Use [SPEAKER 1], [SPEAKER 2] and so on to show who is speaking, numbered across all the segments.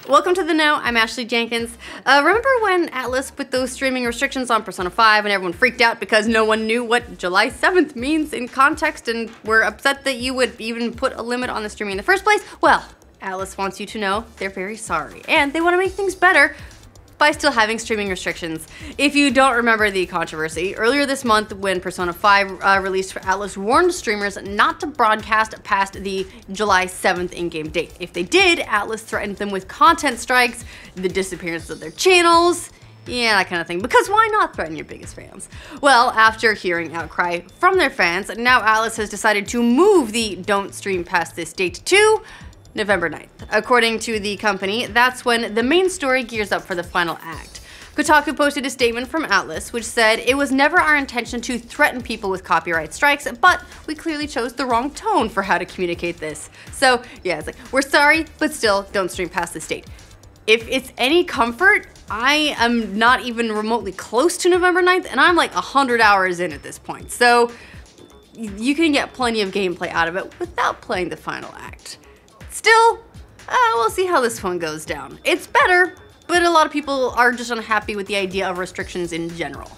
[SPEAKER 1] Welcome to the Know, I'm Ashley Jenkins. Remember when Atlus put those streaming restrictions on Persona 5 and everyone freaked out because no one knew what July 7th means in context and were upset that you would even put a limit on the streaming in the first place? Well, Atlus wants you to know they're very sorry and they want to make things better by still having streaming restrictions. If you don't remember the controversy, earlier this month when Persona 5 released, Atlus warned streamers not to broadcast past the July 7th in-game date. If they did, Atlus threatened them with content strikes, the disappearance of their channels, yeah, that kind of thing. Because why not threaten your biggest fans? Well, after hearing outcry from their fans, now Atlus has decided to move the don't stream past this date to November 9th. According to the company, that's when the main story gears up for the final act. Kotaku posted a statement from Atlus which said, "It was never our intention to threaten people with copyright strikes, but we clearly chose the wrong tone for how to communicate this." So yeah, it's like, we're sorry, but still don't stream past this date. If it's any comfort, I am not even remotely close to November 9th and I'm like 100 hours in at this point. So you can get plenty of gameplay out of it without playing the final act. Still, we'll see how this one goes down. It's better, but a lot of people are just unhappy with the idea of restrictions in general.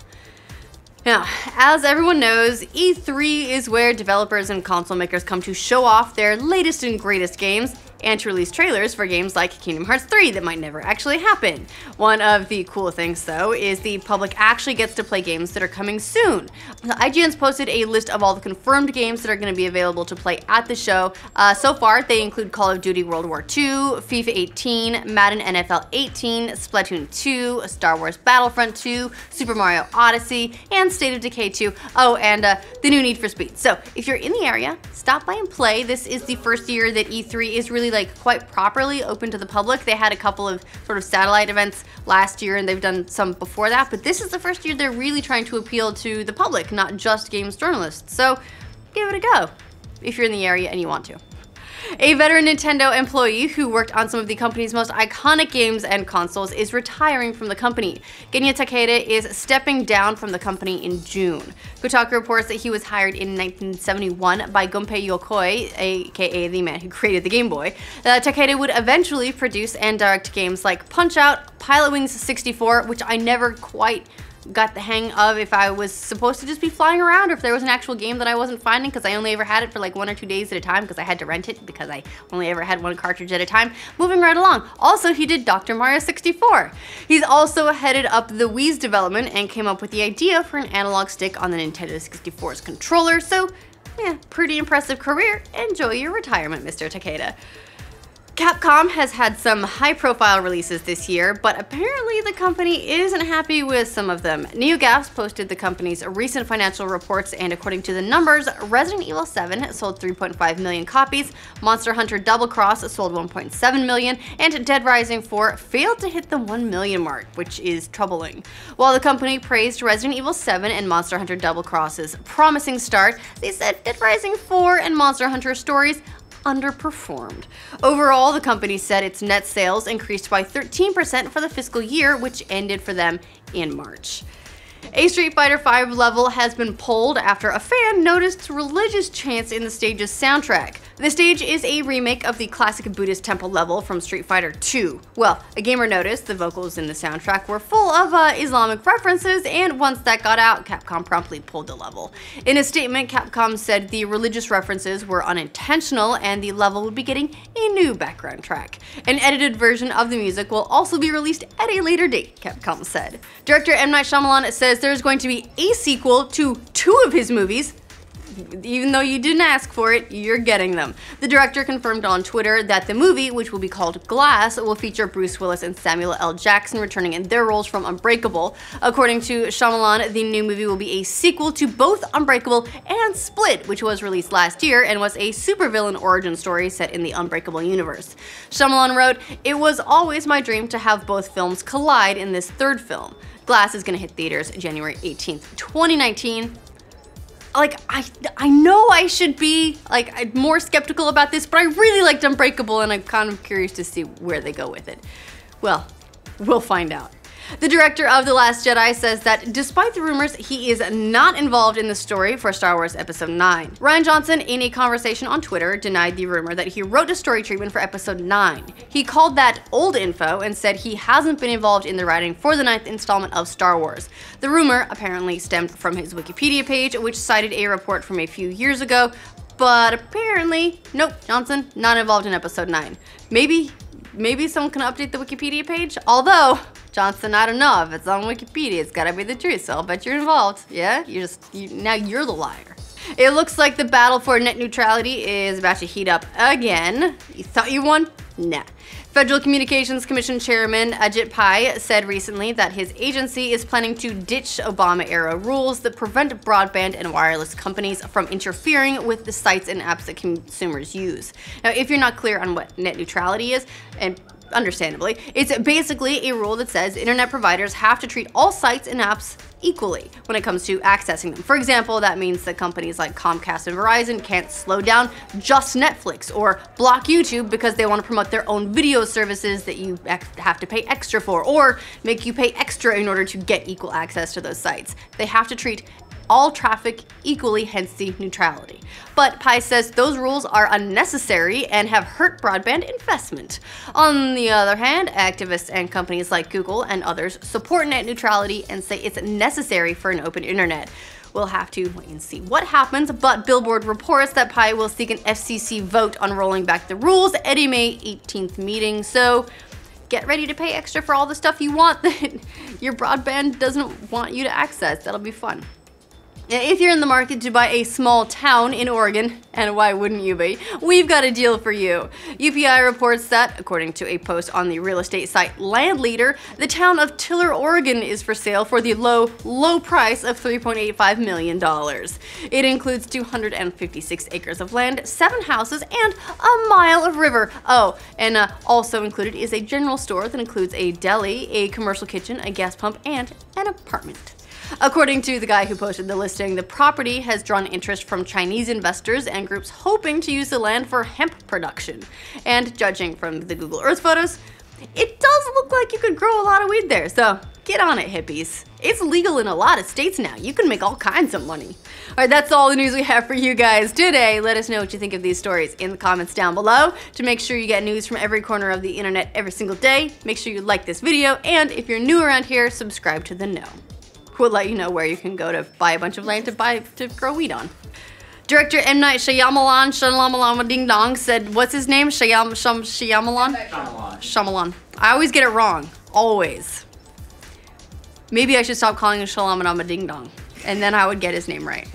[SPEAKER 1] Now, as everyone knows, E3 is where developers and console makers come to show off their latest and greatest games and to release trailers for games like Kingdom Hearts 3 that might never actually happen. One of the cool things, though, is the public actually gets to play games that are coming soon. IGN's posted a list of all the confirmed games that are going to be available to play at the show. So far, they include Call of Duty World War II, FIFA 18, Madden NFL 18, Splatoon 2, Star Wars Battlefront 2, Super Mario Odyssey, and State of Decay 2. Oh, and the new Need for Speed. So if you're in the area, stop by and play. This is the first year that E3 is really quite properly open to the public. They had a couple of sort of satellite events last year and they've done some before that, but this is the first year they're really trying to appeal to the public, not just games journalists. So give it a go if you're in the area and you want to. A veteran Nintendo employee who worked on some of the company's most iconic games and consoles is retiring from the company. Genya Takeda is stepping down from the company in June. Kotaku reports that he was hired in 1971 by Gunpei Yokoi, aka the man who created the Game Boy. Takeda would eventually produce and direct games like Punch-Out!, Pilotwings 64, which I never quite got the hang of if I was supposed to just be flying around or if there was an actual game that I wasn't finding because I only ever had it for like 1 or 2 days at a time because I had to rent it because I only ever had one cartridge at a time. Moving right along. Also, he did Dr. Mario 64. He's also headed up the Wii's development and came up with the idea for an analog stick on the Nintendo 64's controller. So yeah, pretty impressive career. Enjoy your retirement, Mr. Takeda. Capcom has had some high-profile releases this year, but apparently the company isn't happy with some of them. NeoGAF posted the company's recent financial reports, and according to the numbers, Resident Evil 7 sold 3.5 million copies, Monster Hunter Double Cross sold 1.7 million, and Dead Rising 4 failed to hit the 1 million mark, which is troubling. While the company praised Resident Evil 7 and Monster Hunter Double Cross's promising start, they said Dead Rising 4 and Monster Hunter Stories underperformed. Overall, the company said its net sales increased by 13% for the fiscal year, which ended for them in March. A Street Fighter V level has been pulled after a fan noticed religious chants in the stage's soundtrack. The stage is a remake of the classic Buddhist temple level from Street Fighter II. Well, a gamer noticed the vocals in the soundtrack were full of Islamic references, and once that got out, Capcom promptly pulled the level. In a statement, Capcom said the religious references were unintentional and the level would be getting a new background track. An edited version of the music will also be released at a later date, Capcom said. Director M. Night Shyamalan says there's going to be a sequel to 2 of his movies. Even though you didn't ask for it, you're getting them. The director confirmed on Twitter that the movie, which will be called Glass, will feature Bruce Willis and Samuel L. Jackson returning in their roles from Unbreakable. According to Shyamalan, the new movie will be a sequel to both Unbreakable and Split, which was released last year and was a supervillain origin story set in the Unbreakable universe. Shyamalan wrote, "It was always my dream to have both films collide in this third film. Glass is gonna hit theaters January 18th, 2019. I know I should be more skeptical about this, but I really liked Unbreakable and I'm kind of curious to see where they go with it. Well, we'll find out. The director of The Last Jedi says that despite the rumors, he is not involved in the story for Star Wars Episode 9. Rian Johnson, in a conversation on Twitter, denied the rumor that he wrote a story treatment for Episode 9. He called that old info and said he hasn't been involved in the writing for the 9th installment of Star Wars. The rumor apparently stemmed from his Wikipedia page, which cited a report from a few years ago, but apparently, nope, Johnson, not involved in Episode 9. Maybe someone can update the Wikipedia page? Although, Johnson, I don't know, if it's on Wikipedia, it's gotta be the truth, so I'll bet you're involved. Yeah? Now you're the liar. It looks like the battle for net neutrality is about to heat up again. You thought you won? Nah. Federal Communications Commission Chairman Ajit Pai said recently that his agency is planning to ditch Obama-era rules that prevent broadband and wireless companies from interfering with the sites and apps that consumers use. Now, if you're not clear on what net neutrality is, and understandably, it's basically a rule that says internet providers have to treat all sites and apps equally when it comes to accessing them. For example, that means that companies like Comcast and Verizon can't slow down just Netflix or block YouTube because they want to promote their own video services that you have to pay extra for, or make you pay extra in order to get equal access to those sites. They have to treat all traffic equally, hence the neutrality. But Pai says those rules are unnecessary and have hurt broadband investment. On the other hand, activists and companies like Google and others support net neutrality and say it's necessary for an open internet. We'll have to wait and see what happens, but Billboard reports that Pai will seek an FCC vote on rolling back the rules at a May 18th meeting, so get ready to pay extra for all the stuff you want that your broadband doesn't want you to access. That'll be fun. If you're in the market to buy a small town in Oregon, and why wouldn't you be, we've got a deal for you. UPI reports that, according to a post on the real estate site Land Leader, the town of Tiller, Oregon is for sale for the low price of $3.85 million. It includes 256 acres of land, 7 houses, and a mile of river. Oh, and also included is a general store that includes a deli, a commercial kitchen, a gas pump, and an apartment. According to the guy who posted the listing, the property has drawn interest from Chinese investors and groups hoping to use the land for hemp production. And judging from the Google Earth photos, it does look like you could grow a lot of weed there, so get on it, hippies. It's legal in a lot of states now. You can make all kinds of money. Alright, that's all the news we have for you guys today. Let us know what you think of these stories in the comments down below. To make sure you get news from every corner of the internet every single day, make sure you like this video, and if you're new around here, subscribe to the know. We'll let you know where you can go to buy a bunch of land to grow weed on. Director M. Night Shyamalan Ding Dong said, what's his name? Shyamalan? Shyamalan. I always get it wrong. Always. Maybe I should stop calling him Shyamalan Ding Dong, and then I would get his name right.